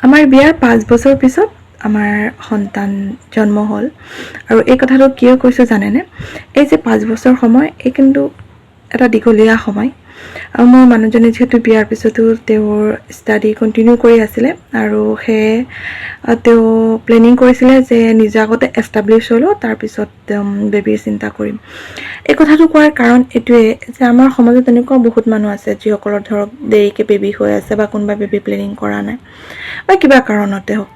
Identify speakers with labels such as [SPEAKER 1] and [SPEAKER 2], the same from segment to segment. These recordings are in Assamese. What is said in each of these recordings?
[SPEAKER 1] আমাৰ বিয়াৰ 5 বছৰ পিছত আমাৰ সন্তান জন্ম হ'ল আৰু এই কথাটো কিয় কৈছোঁ জানেনে? এই যে 5 বছৰ সময় এই কিন্তু এটা দীঘলীয়া সময় আৰু মোৰ মানুহজনে যিহেতু বিয়াৰ পিছতো তেওঁৰ ষ্টাডি কণ্টিনিউ কৰি আছিলে আৰু সেয়ে তেওঁ প্লেনিং কৰিছিলে যে নিজে আগতে এষ্টাব্লিছ হৈ লওঁ তাৰপিছত বেবীৰ চিন্তা কৰিম। এই কথাটো কোৱাৰ কাৰণ এইটোৱে যে আমাৰ সমাজত এনেকুৱা বহুত মানুহ আছে যিসকলৰ ধৰক দেৰিকৈ বেবী হৈ আছে বা কোনোবা বেবী প্লেনিং কৰা নাই বা কিবা কাৰণতে হওক।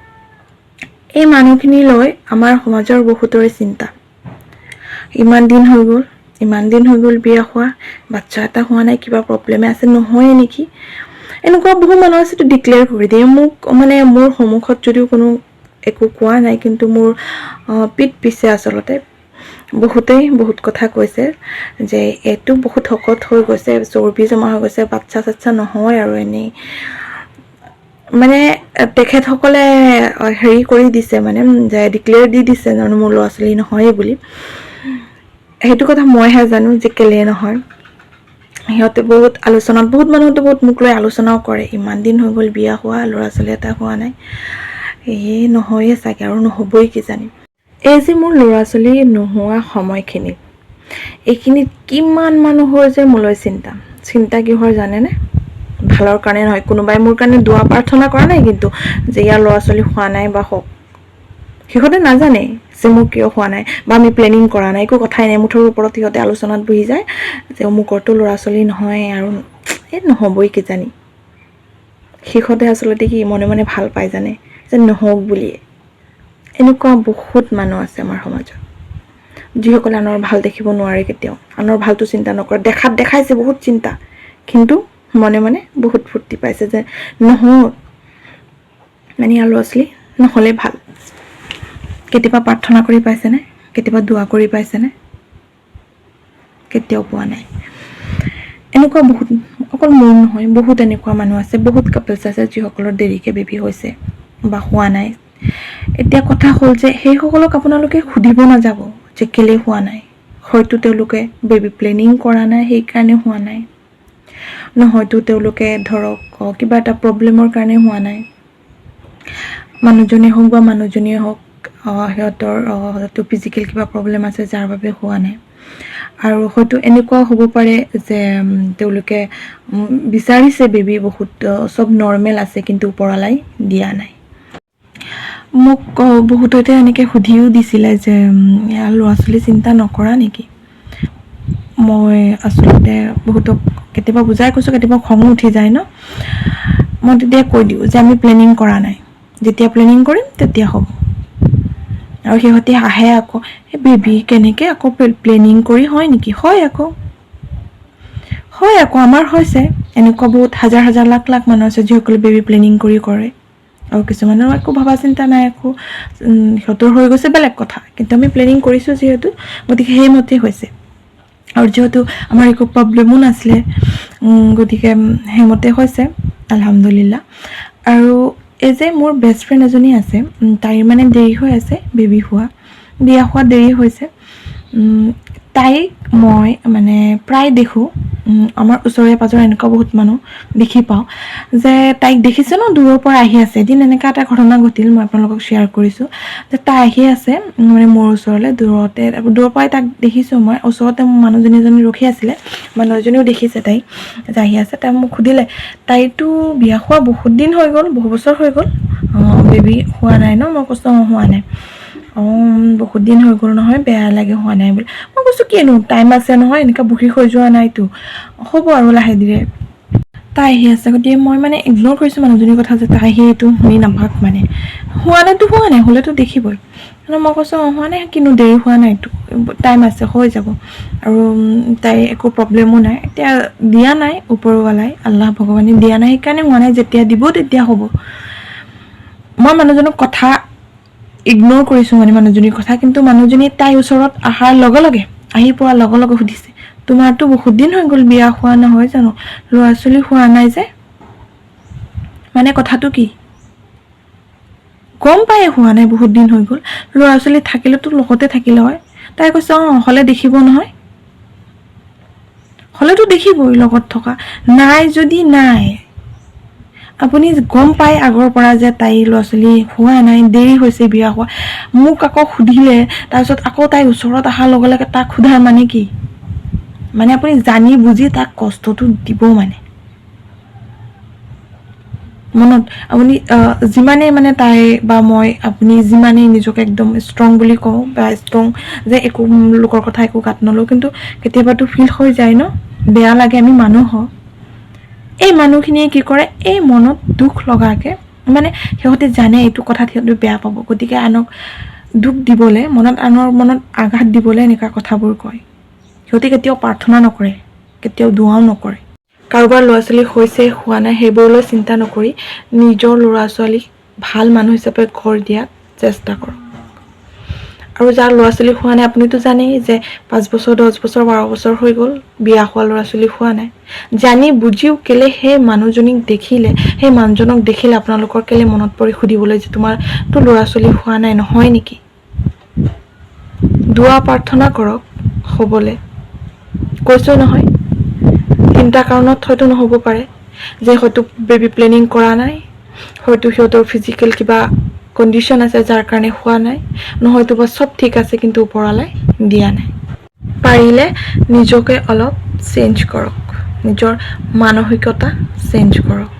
[SPEAKER 1] এই মানুহখিনিলৈ আমাৰ সমাজৰ বহুতৰে চিন্তা। ইমান দিন হৈ গ'ল বিয়া হোৱা, বাচ্চা এটা হোৱা নাই, কিবা প্ৰব্লেমে আছে নহয়ে নেকি? এনেকুৱা বহু মানুহ আছে তো ডিক্লেয়াৰ কৰি দিয়ে মোক, মানে মোৰ সন্মুখত যদিও কোনো একো কোৱা নাই কিন্তু মোৰ পিঠ পিছে আচলতে বহুতেই বহুত কথা কৈছে যে এইটো বহুত শকত হৈ গৈছে, চৰ্বি জমা হৈ গৈছে, বাচ্চা চাচ্চা নহয় আৰু এনেই মানে তেখেতসকলে হেৰি কৰি দিছে মানে যে ডিক্লেয়াৰ দি দিছে জানো মোৰ ল'ৰা ছোৱালী নহয়েই বুলি। সেইটো কথা মইহে জানো যে কেলে নহয়। সিহঁতে বহুত আলোচনাত, বহুত মানুহেতো বহুত মোক লৈ আলোচনাও কৰে, ইমান দিন হৈ গ'ল বিয়া হোৱা, ল'ৰা ছোৱালী এটা হোৱা নাই, এই নহয়ে চাগে আৰু নহ'বই কিজানি। এই যে মোৰ ল'ৰা ছোৱালী নোহোৱা সময়খিনিত এইখিনিত কিমান মানুহৰ যে মোলৈ চিন্তা কিহৰ জানেনে? ভালৰ কাৰণে নহয়, কোনোবাই মোৰ কাৰণে দোৱা প্ৰাৰ্থনা কৰা নাই কিন্তু যে ইয়াৰ ল'ৰা ছোৱালী হোৱা নাই বা হওক। সিহঁতে নাজানে যে মোৰ কিয় হোৱা নাই বা আমি প্লেনিং কৰা নাই, একো কথাই নাই। মুঠৰ ওপৰত সিহঁতে আলোচনাত বহি যায় যে অমুকৰতো ল'ৰা ছোৱালী নহয় আৰু এই নহ'বই কিজানি। সিহঁতে আচলতে কি মনে মনে ভাল পায় জানে যে নহওক বুলিয়ে। এনেকুৱা বহুত মানুহ আছে আমাৰ সমাজত যিসকলে আনৰ ভাল দেখিব নোৱাৰে, কেতিয়াও আনৰ ভালটো চিন্তা নকৰে। দেখাইছে বহুত চিন্তা, কিন্তু মনে মনে বহুত ফূৰ্তি পাইছে যে নহয় মানে ইয়াৰ ল'ৰা ছোৱালী নহ'লে ভাল। কেতিয়াবা প্ৰাৰ্থনা কৰি পাইছেনে? কেতিয়াবা দোৱা কৰি পাইছেনে? কেতিয়াও পোৱা নাই। এনেকুৱা বহুত, অকল মোৰ নহয়, বহুত এনেকুৱা মানুহ আছে, বহুত কাপলছ আছে যিসকলৰ দেৰিকৈ বেবী হৈছে বা হোৱা নাই। এতিয়া কথা হ'ল যে সেইসকলক আপোনালোকে সুধিব নাযাব যে কেলে হোৱা নাই। হয়তো তেওঁলোকে বেবী প্লেনিং কৰা নাই, সেইকাৰণে হোৱা নাই। নহয়তো তেওঁলোকে ধৰক কিবা এটা প্ৰব্লেমৰ কাৰণে হোৱা নাই। মানুহজনেই হওক বা মানুহজনীয়ে হওক, সিহঁতৰ হয়তো ফিজিকেল কিবা প্ৰব্লেম আছে যাৰ বাবে হোৱা নাই। আৰু হয়তো এনেকুৱাও হ'ব পাৰে যে তেওঁলোকে বিচাৰিছে বেবী, বহুত চব নৰ্মেল আছে কিন্তু ওপৰৱালাই দিয়া নাই। মোক বহুততে এনেকৈ সুধিও দিছিলে যে ইয়াৰ ল'ৰা ছোৱালী চিন্তা নকৰা নেকি? মই আচলতে বহুতক কেতিয়াবা বুজাই কৈছোঁ, কেতিয়াবা খঙো উঠি যায় ন। মই তেতিয়া কৈ দিওঁ যে আমি প্লেনিং কৰা নাই, যেতিয়া প্লেনিং কৰিম তেতিয়া হ'ব। আৰু সিহঁতে হাঁহে আকৌ, এই বেবী কেনেকৈ আকৌ প্লেনিং কৰি হয় নেকি? হয় আকৌ আমাৰ হৈছে। এনেকুৱা বহুত হাজাৰ হাজাৰ লাখ লাখ মানুহ আছে যিসকলে বেবী প্লেনিং কৰি কৰে। আৰু কিছুমানৰ একো ভবা চিন্তা নাই, একো সিহঁতৰ হৈ গৈছে বেলেগ কথা, কিন্তু আমি প্লেনিং কৰিছোঁ যিহেতু, গতিকে সেইমতেই হৈছে। আৰু যিহেতু আমাৰ একো প্ৰব্লেমো নাছিলে, গতিকে সেইমতে হৈছে আলহামদুলিল্লাহ। আৰু এই যে মোৰ বেষ্ট ফ্ৰেণ্ড এজনী আছে, তাইৰ মানে দেৰি হৈ আছে বেবী হোৱা, বিয়া হোৱা দেৰি হৈছে। তাইক মই মানে প্ৰায় দেখোঁ, আমাৰ ওচৰে পাঁজৰে এনেকুৱা বহুত মানুহ দেখি পাওঁ যে তাইক দেখিছে ন দূৰৰ পৰা আহি আছে। এদিন এনেকুৱা এটা ঘটনা ঘটিল, মই আপোনালোকক শ্বেয়াৰ কৰিছোঁ যে তাই আহি আছে মানে মোৰ ওচৰলৈ, দূৰৰ পৰাই তাক দেখিছোঁ মই। ওচৰতে মোৰ মানুহজনী এজনী ৰখি আছিলে, মানুহজনীও দেখিছে তাইক যে আহি আছে। তাই মোক সুধিলে তাইতো বিয়া হোৱা বহুত দিন হৈ গ'ল, বহু বছৰ হৈ গ'ল, বেবী হোৱা নাই ন? মই কৈছোঁ হোৱা নাই। বহুত দিন হৈ গ'ল নহয়, বেয়া লাগে হোৱা নাই বুলি। মই কৈছোঁ কিনো টাইম আছে নহয়, এনেকুৱা বুঢ়ী হৈ যোৱা নাইতো, হ'ব আৰু লাহে ধীৰে। তাই আহি আছে, গতিকে মই মানে ইগন'ৰ কৰিছোঁ মানুহজনীৰ কথা যে তাই সেইটো শুনি নাপাওক, মানে হোৱা নাইতো হোৱা নাই, হ'লেতো দেখিবই। মই কৈছোঁ হোৱা নাই, কিনো দেৰি হোৱা নাইতো, টাইম আছে, হৈ যাব। আৰু তাই একো প্ৰব্লেমো নাই, এতিয়া দিয়া নাই ওপৰৱালাই, আল্লাহ ভগৱানে দিয়া নাই, সেইকাৰণে হোৱা নাই। যেতিয়া দিব তেতিয়া হ'ব। মই মানুহজনক কথা ইগন'ৰ কৰিছোঁ, মানে মানুহজনীৰ কথা, কিন্তু মানুহজনী তাইৰ ওচৰত অহাৰ লগে লগে, আহি পোৱাৰ লগে লগে সুধিছে তোমাৰতো বহুত দিন হৈ গ'ল বিয়া হোৱা, নহয় জানো? ল'ৰা ছোৱালী হোৱা নাই যে? মানে কথাটো কি? গম পায়ে হোৱা নাই, বহুত দিন হৈ গ'ল, ল'ৰা ছোৱালী থাকিলেতো লগতে থাকিলে হয়। তাই কৈছে হ'লে দেখিব নহয়। হ'লেতো দেখিবই লগত থকা, নাই যদি নাই। আপুনি গম পায় আগৰ পৰা যে তাই ল'ৰা ছোৱালী হোৱা নাই, দেৰি হৈছে বিয়া হোৱা, মোক আকৌ সুধিলে, তাৰপিছত আকৌ তাইৰ ওচৰত অহাৰ লগে লগে তাক সোধাৰ মানে কি? মানে আপুনি জানি বুজি তাক কষ্টটো দিব মানে মনত। আপুনি যিমানেই মানে তাই বা মই আপুনি যিমানেই নিজকে একদম ষ্ট্ৰং বুলি কওঁ বা ষ্ট্ৰং যে একো লোকৰ কথা একো গাত নলওঁ, কিন্তু কেতিয়াবাতো ফিল হৈ যায় ন, বেয়া লাগে, আমি মানুহ হওঁ। এই মানুহখিনিয়ে কি কৰে, এই মনত দুখ লগাকে, মানে সিহঁতে জানে এইটো কথাত সিহঁতে বেয়া পাব, গতিকে আনক দুখ দিবলৈ, আনৰ মনত আঘাত দিবলৈ এনেকুৱা কথাবোৰ কয়। সিহঁতে কেতিয়াও প্ৰাৰ্থনা নকৰে, কেতিয়াও দুৱাও নকৰে। কাৰোবাৰ ল'ৰা ছোৱালী হৈছে হোৱা নাই সেইবোৰলৈ চিন্তা নকৰি নিজৰ ল'ৰা ছোৱালীক ভাল মানুহ হিচাপে ঘৰ দিয়াত চেষ্টা কৰক। আৰু যাৰ ল'ৰা ছোৱালী হোৱা নাই, আপুনিতো জানেই যে 5 বছৰ 10 বছৰ 12 বছৰ হৈ গ'ল বিয়া হোৱা ল'ৰা ছোৱালী হোৱা নাই, জানি বুজিও কেলে সেই মানুহজনীক দেখিলে, সেই মানুহজনক দেখিলে আপোনালোকৰ কেলে মনত পৰি সুধিবলৈ যে তোমাৰতো ল'ৰা ছোৱালী হোৱা নাই, নহয় নেকি? দুৱা প্ৰাৰ্থনা কৰক হ'বলৈ। কৈছো নহয়, চিন্তা কাৰণত হয়তো নহ'ব পাৰে, যে হয়তো বেবী প্লেনিং কৰা নাই, হয়তো সিহঁতৰ ফিজিকেল কিবা কণ্ডিশ্যন আছে যাৰ কাৰণে হোৱা নাই, নহয়তো বা চব ঠিক আছে কিন্তু ওপৰৱালাই দিয়া নাই। পাৰিলে নিজকে অলপ চেঞ্জ কৰক, নিজৰ মানসিকতা চেঞ্জ কৰক।